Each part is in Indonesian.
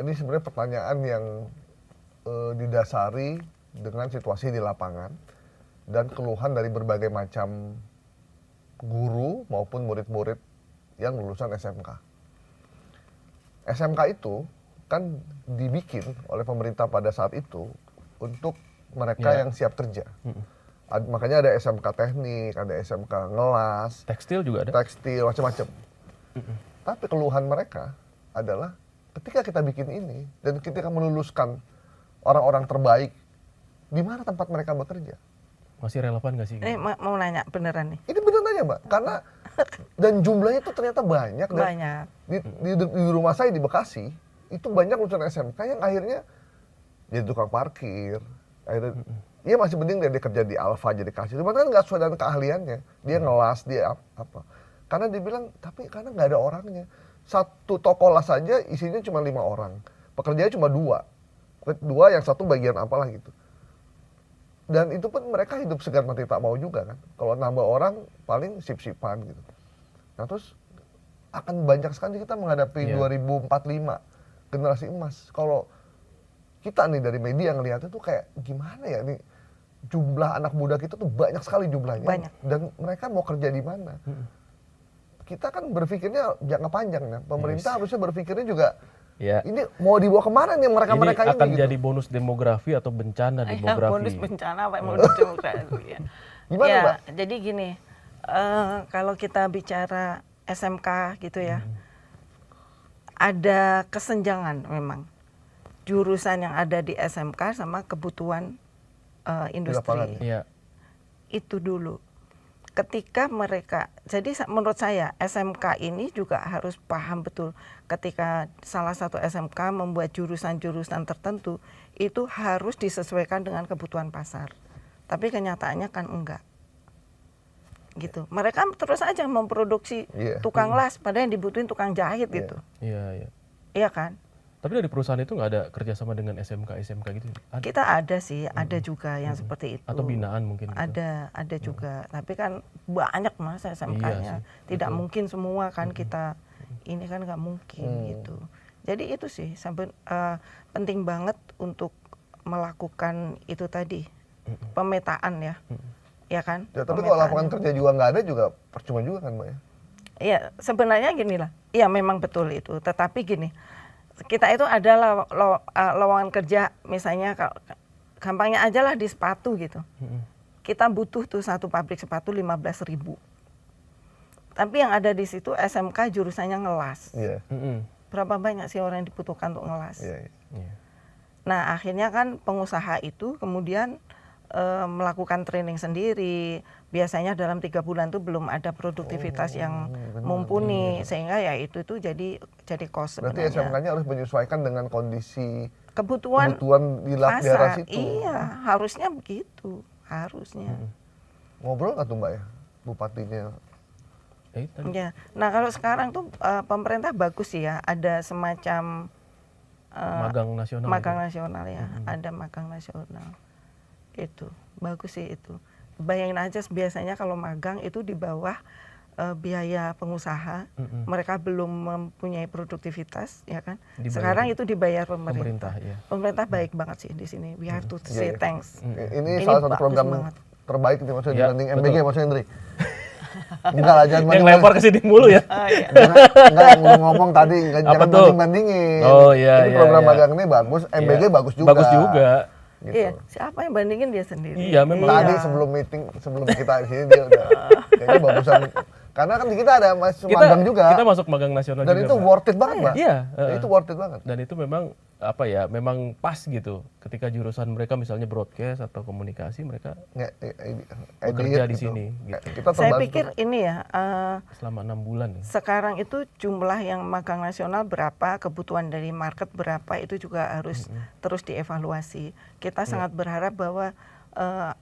ini sebenarnya pertanyaan yang didasari dengan situasi di lapangan dan keluhan dari berbagai macam guru maupun murid-murid yang lulusan SMK. SMK itu kan dibikin oleh pemerintah pada saat itu untuk mereka yang siap kerja. Makanya ada SMK teknik, ada SMK ngelas, tekstil juga ada. Tekstil macam-macam. Tapi keluhan mereka adalah ketika kita bikin ini dan ketika meluluskan orang-orang terbaik, di mana tempat mereka bekerja? Masih relevan nggak sih? Ini mau nanya beneran nih. Ini bener nanya, Mbak, karena dan jumlahnya itu ternyata banyak. Banyak. Di rumah saya di Bekasi itu banyak lulusan SMK yang akhirnya jadi tukang parkir. Akhirnya dia masih penting dia kerja di Alfa jadi kasir, cuma kan nggak sesuai dengan keahliannya. Dia ngelas, dia apa? Karena dia bilang, tapi karena nggak ada orangnya. Satu toko las saja isinya cuma 5 orang, pekerjaannya cuma 2 yang satu bagian apalah gitu. Dan itu pun mereka hidup segan mati tak mau juga kan. Kalau nambah orang paling sip-sipan gitu. Nah terus akan banyak sekali kita menghadapi 2045 generasi emas. Kalau kita nih dari media ngelihatnya tuh kayak gimana ya nih, jumlah anak muda kita tuh banyak sekali jumlahnya. Banyak. Dan mereka mau kerja di mana? Kita kan berpikirnya jangka panjang ya. Pemerintah harusnya berpikirnya juga ini mau dibawa kemana nih mereka-mereka ini? Ini akan gitu. jadi bonus demografi atau bencana demografi? Bonus bencana apa bonus demografi ya. Gimana, ya, Mbak? Jadi gini, kalau kita bicara SMK gitu ya, ada kesenjangan memang jurusan yang ada di SMK sama kebutuhan industri. Iya. Itu dulu. Ketika mereka, jadi menurut saya SMK ini juga harus paham betul ketika salah satu SMK membuat jurusan-jurusan tertentu itu harus disesuaikan dengan kebutuhan pasar. Tapi kenyataannya kan enggak. Gitu. Mereka terus aja memproduksi tukang las padahal yang dibutuhin tukang jahit gitu. Iya. Iya kan? Tapi dari perusahaan itu nggak ada kerjasama dengan SMK gitu? Ada? Kita ada sih, ada juga yang seperti itu. Atau binaan mungkin? Gitu. Ada juga. Tapi kan banyak Mas SMK-nya. Tidak mungkin semua kan kita, ini kan nggak mungkin gitu. Jadi itu sih sampai penting banget untuk melakukan itu tadi, pemetaan ya. Ya kan? Ya, tapi kalau lapangan kerja juga nggak ada juga percuma juga kan Mbak ya? Iya, sebenarnya gini lah. Iya memang betul itu. Tetapi gini, kita itu ada lowongan kerja misalnya gampangnya aja lah di sepatu gitu. Kita butuh tuh satu pabrik sepatu 15.000. Tapi yang ada di situ SMK jurusannya ngelas. Berapa banyak sih orang yang dibutuhkan untuk ngelas? Nah akhirnya kan pengusaha itu kemudian melakukan training sendiri. Biasanya dalam 3 bulan tuh belum ada produktivitas yang mumpuni, sehingga ya itu jadi cost sebenarnya. Berarti SMK-nya harus menyesuaikan dengan kondisi kebutuhan di daerah situ. Iya, harusnya begitu, harusnya. Ngobrol nggak tuh Mbak ya, bupatinya? Ya, nah kalau sekarang tuh pemerintah bagus sih ya, ada semacam magang nasional. Magang nasional ya, ada magang nasional. Itu bagus sih itu. Bayangin aja biasanya kalau magang itu di bawah biaya pengusaha, mereka belum mempunyai produktivitas, ya kan? Sekarang itu dibayar pemerintah. Pemerintah baik banget sih di sini. We have to say thanks. Ini salah satu program banget. Terbaik nih maksudnya dibanding MBG maksudnya Hendri. Enggak lah, jangan yang lempar ke sini mulu ya. Enggak, yang lu ngomong tadi jangan banding-bandingin. Oh iya. Ini program magang ini bagus, MBG bagus juga. Bagus juga. Gitu. Iya, siapa yang bandingin dia sendiri. Iya, memang. Tadi sebelum kita di sini dia udah kayaknya bagusan. Karena kan kita ada magang juga. Kita masuk magang nasional dan juga. Dan itu worth it banget, Mbak. Iya. Itu worth it banget. Dan itu memang memang pas gitu. Ketika jurusan mereka misalnya broadcast atau komunikasi, mereka bekerja di sini. Gitu. Saya pikir ini ya. Selama 6 bulan. Ya. Sekarang itu jumlah yang magang nasional berapa, kebutuhan dari market berapa, itu juga harus terus dievaluasi. Kita sangat berharap bahwa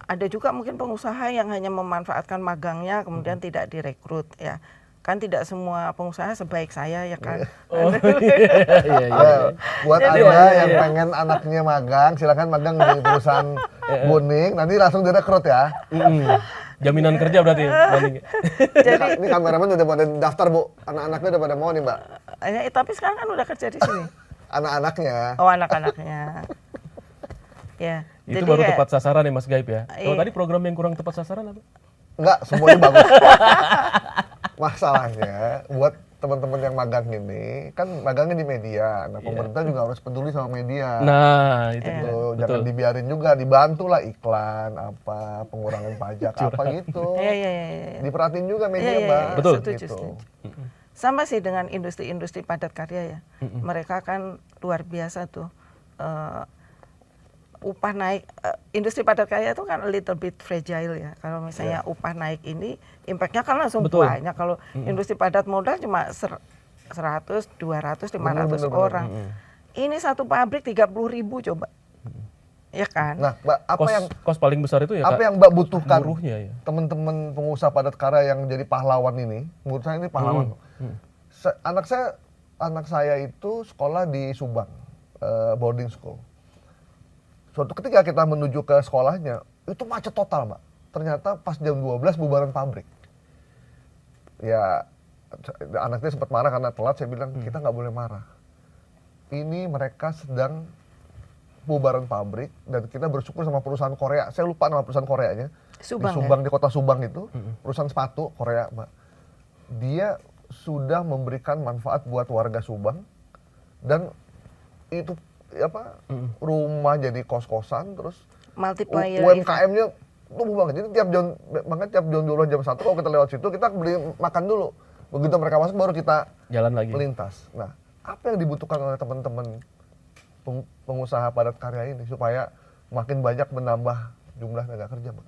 ada juga mungkin pengusaha yang hanya memanfaatkan magangnya kemudian tidak direkrut ya. Kan tidak semua pengusaha sebaik saya ya kan. Buat Anda yang pengen anaknya magang, silakan magang di perusahaan Buning, nanti langsung direkrut ya. Jaminan kerja berarti. Jadi, ini kameramen udah pada daftar Bu, anak-anaknya udah pada mau nih Mbak. Tapi sekarang kan udah kerja di sini. Anak-anaknya. Oh, anak-anaknya. Ya. Itu jadi baru kayak- tepat sasaran ya Mas Gaib ya. Kalau Iya. tadi program yang kurang tepat sasaran apa? Enggak, semuanya bagus. Masalahnya buat teman-teman yang magang ini, kan magangnya di media. Nah, pemerintah juga harus peduli sama media. Nah, itu Iya. dia. Tuh, Betul. jangan dibiarin juga, dibantulah iklan apa, pengurangan pajak apa gitu. Iya. Diperhatiin juga media, Iya. Mbak. Betul. Setuju, Gitu. setuju. Sama sih dengan industri-industri padat karya ya. Mereka kan luar biasa tuh. Upah naik, industri padat karya itu kan a little bit fragile ya. Kalau misalnya upah naik ini, impactnya kan langsung Betul. banyak. Kalau industri padat modal cuma 100, 200, 500 Bener. orang. Ini satu pabrik 30.000 coba. Ya kan? Nah, Mbak, Kos paling besar itu ya apa Kak, yang Mbak butuhkan buruhnya ya. teman-teman pengusaha padat karya yang jadi pahlawan ini? Menurut saya ini pahlawan. Anak saya itu sekolah di Subang, boarding school. Suatu ketika kita menuju ke sekolahnya, itu macet total, Mbak. Ternyata pas jam 12 bubaran pabrik. Ya, anaknya sempat marah karena telat, saya bilang, kita nggak boleh marah. Ini mereka sedang bubaran pabrik, dan kita bersyukur sama perusahaan Korea. Saya lupa nama perusahaan Koreanya. Subang, di Subang, di kota Subang itu, perusahaan sepatu Korea, Mbak. Dia sudah memberikan manfaat buat warga Subang, dan itu rumah jadi kos-kosan, terus Multiplier UMKM-nya tumbuh banget. Jadi tiap jam 12 jam 1 kalau kita lewat situ kita beli makan dulu. Begitu mereka masuk baru kita Jalan lagi. melintas. Nah, apa yang dibutuhkan oleh teman-teman pengusaha padat karya ini supaya makin banyak menambah jumlah tenaga kerja, Mbak?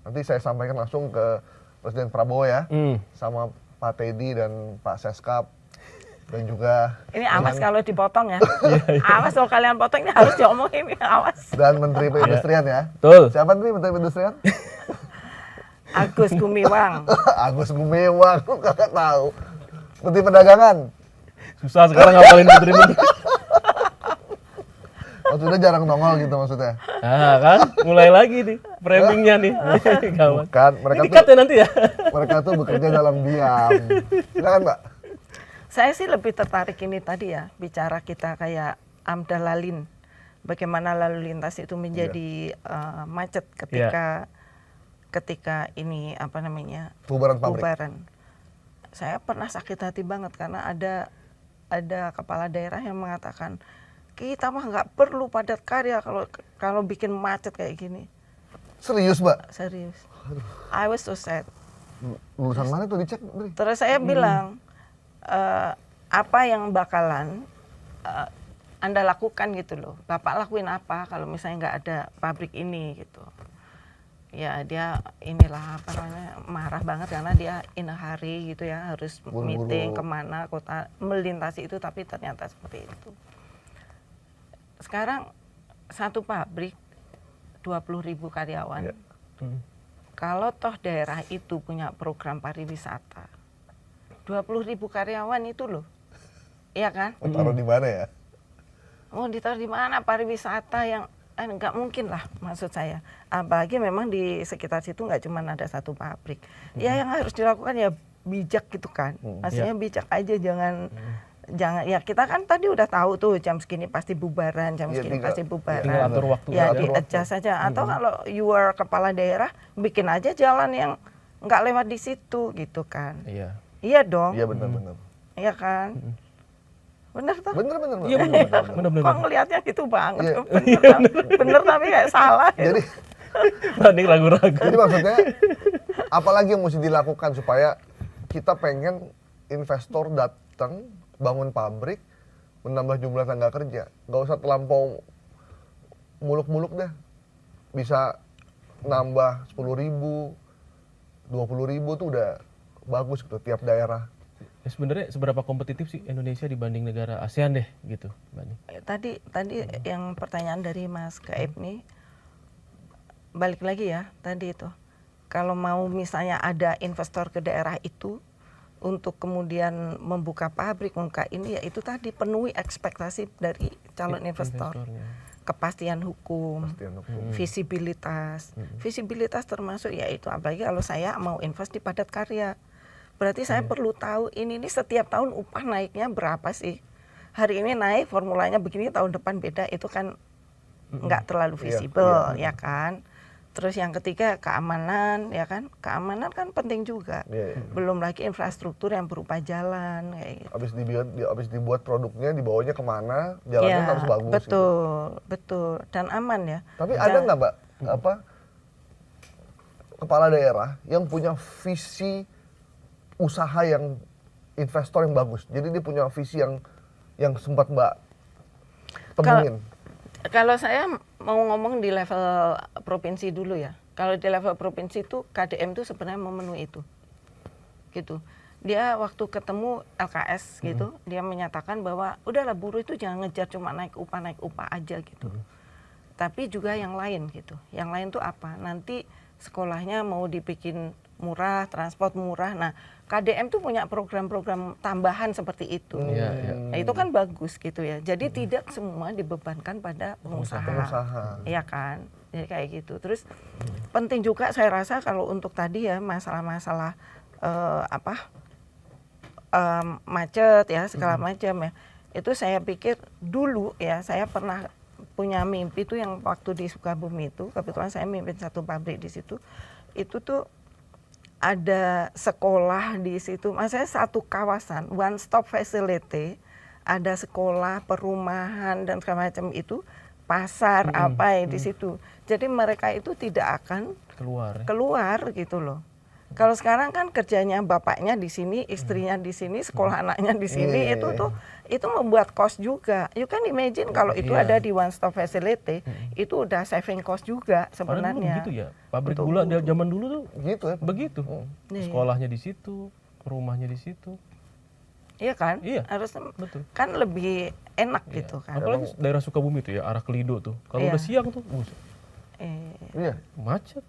Nanti saya sampaikan langsung ke Presiden Prabowo ya, sama Pak Teddy dan Pak Seskap. Dan juga Ini awas kalau dipotong ya. Awas kalau kalian potong ini harus diomongin, awas. dan Menteri Perindustrian ya. Betul. Siapa nih Menteri Perindustrian? Agus Gumiwang. Agus Gumiwang, lu kakak tahu. Menteri Perdagangan. Susah sekarang ngapalin menteri-menteri. Maksudnya jarang nongol gitu maksudnya. Ah kan, mulai lagi nih framingnya nih. Gawat. Bukan, mereka Ini cut ya nanti ya. mereka tuh bekerja dalam diam. Silakan, Mbak. Saya sih lebih tertarik ini tadi ya, bicara kita kayak Amdal Lalin. Bagaimana lalu lintas itu menjadi macet ketika ini apa namanya? Bubaran pabrik. Bubaran. Saya pernah sakit hati banget karena ada kepala daerah yang mengatakan kita mah nggak perlu padat karya kalau bikin macet kayak gini. Serius, Mbak? Serius. I was so sad. Lulusan mana tuh dicek, Bri? Terus saya bilang apa yang bakalan Anda lakukan gitu loh. Bapak lakuin apa kalau misalnya nggak ada pabrik ini gitu. Ya dia inilah apa namanya marah banget karena dia in a hurry gitu ya, harus Buru-buru. meeting kemana kota melintasi itu, tapi ternyata seperti itu. Sekarang satu pabrik 20.000 karyawan. Ya. Kalau toh daerah itu punya program pariwisata, 20.000 karyawan itu loh, iya kan? Taruh di mana ya? Mau ditaruh di mana pariwisata yang nggak mungkin lah, maksud saya. Apalagi memang di sekitar situ nggak cuma ada satu pabrik. Ya yang harus dilakukan ya bijak gitu kan. Maksudnya bijak aja, jangan ya kita kan tadi udah tahu tuh jam segini pasti bubaran, jam Ya, segini tinggal- pasti bubaran. tinggal atur waktu Ya aja. di-adjust saja. Atau kalau you are kepala daerah, bikin aja jalan yang nggak lewat di situ gitu kan. Iya. Iya dong, Iya benar-benar. iya kan. Bener toh? Benar-benar. Iya benar. Benar. Kok ngelihatnya gitu banget? Iya. Bener tapi kayak salah. Ya. Jadi Banding ragu-ragu. Jadi maksudnya, apalagi yang mesti dilakukan supaya kita pengen investor datang, bangun pabrik, menambah jumlah tenaga kerja. Nggak usah terlampau muluk-muluk deh. Bisa nambah 10.000, 20.000 tuh udah bagus gitu tiap daerah. Ya, sebenarnya seberapa kompetitif sih Indonesia dibanding negara ASEAN deh gitu, Bani? Tadi yang pertanyaan dari Mas Gaib nih, balik lagi ya tadi itu. Kalau mau misalnya ada investor ke daerah itu untuk kemudian membuka pabrik, membuka ini, ya itu tadi penuhi ekspektasi dari calon investor. Investornya. Kepastian hukum, visibilitas. Visibilitas termasuk ya itu, apalagi kalau saya mau invest di padat karya. Berarti saya perlu tahu ini setiap tahun upah naiknya berapa sih? hari ini naik formulanya begini, tahun depan beda, itu kan nggak terlalu visible, ya kan. Terus yang ketiga keamanan, ya kan, keamanan kan penting juga. Belum lagi infrastruktur yang berupa jalan kayak gitu. Habis dibuat produknya, dibawanya kemana, jalannya harus bagus. Betul, dan aman ya. Tapi ada nggak Mbak, kepala daerah yang punya visi usaha yang investor yang bagus? Jadi dia punya visi yang sempat Mbak temuin. Kalau saya mau ngomong di level provinsi dulu ya. Kalau di level provinsi itu KDM itu sebenarnya memenuhi itu. Gitu. Dia waktu ketemu LKS gitu, dia menyatakan bahwa udahlah buruh itu jangan ngejar cuma naik upah aja gitu. Tapi juga yang lain gitu. Yang lain tuh apa? Nanti sekolahnya mau dibikin murah, transport murah. Nah, KDM tuh punya program-program tambahan seperti itu. Nah, itu kan bagus gitu ya. Jadi tidak semua dibebankan pada pengusaha. Iya kan? Jadi kayak gitu. Terus penting juga saya rasa kalau untuk tadi ya masalah-masalah macet ya segala macam ya. Itu saya pikir dulu ya saya pernah punya mimpi tuh yang waktu di Sukabumi itu, kebetulan saya mimpin satu pabrik di situ. Itu tuh ada sekolah di situ, maksudnya satu kawasan one stop facility, ada sekolah, perumahan dan segala macam itu, pasar di situ. Jadi mereka itu tidak akan keluar gitu loh. Kalau sekarang kan kerjanya bapaknya di sini, istrinya di sini, sekolah anaknya di sini, itu membuat cost juga. You can imagine kalau itu ada di one stop facility, itu udah saving cost juga sebenarnya. Begitu ya, pabrik gula zaman dulu tuh gitu ya. begitu. Sekolahnya di situ, rumahnya di situ. Iya kan? Iya, harus betul. Kan lebih enak gitu kan. Apalagi daerah Sukabumi itu ya, arah Kelido tuh. Kalau udah siang tuh, macet.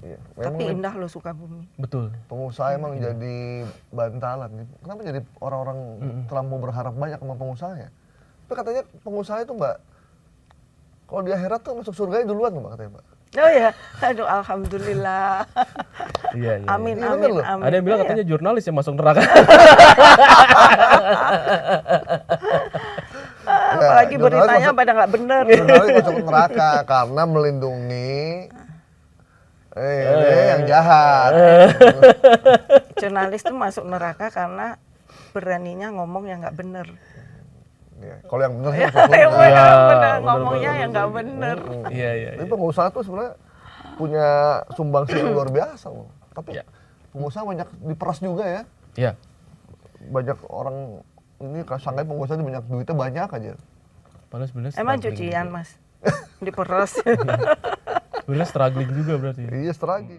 Iya. Tapi indah loh Sukabumi. Betul. Pengusaha emang jadi bantalan. Kenapa jadi orang-orang terlalu berharap banyak sama pengusaha ya? Tapi katanya pengusaha itu Mbak, kalau di akhirat tuh masuk surganya duluan Mbak katanya Mbak. Oh ya, aduh alhamdulillah. Iya. Amin. Ada yang bilang katanya jurnalis yang masuk neraka. Apalagi beritanya pada nggak bener. Jurnalis masuk neraka karena melindungi yang jahat. Jurnalis tuh masuk neraka karena beraninya ngomong yang nggak bener. Ya, kalau yang bener sih masuk surga. Ngomongnya yang nggak bener. Iya. Tapi pengusaha tuh sebenarnya punya sumbangsi yang luar biasa loh. Tapi pengusaha banyak diperas juga ya. Iya. Banyak orang ini sangka pengusaha ini banyak duitnya banyak aja. Padahal sebenarnya emang cucian Mas. Diperas. Sebenarnya struggling juga berarti. Iya, struggling.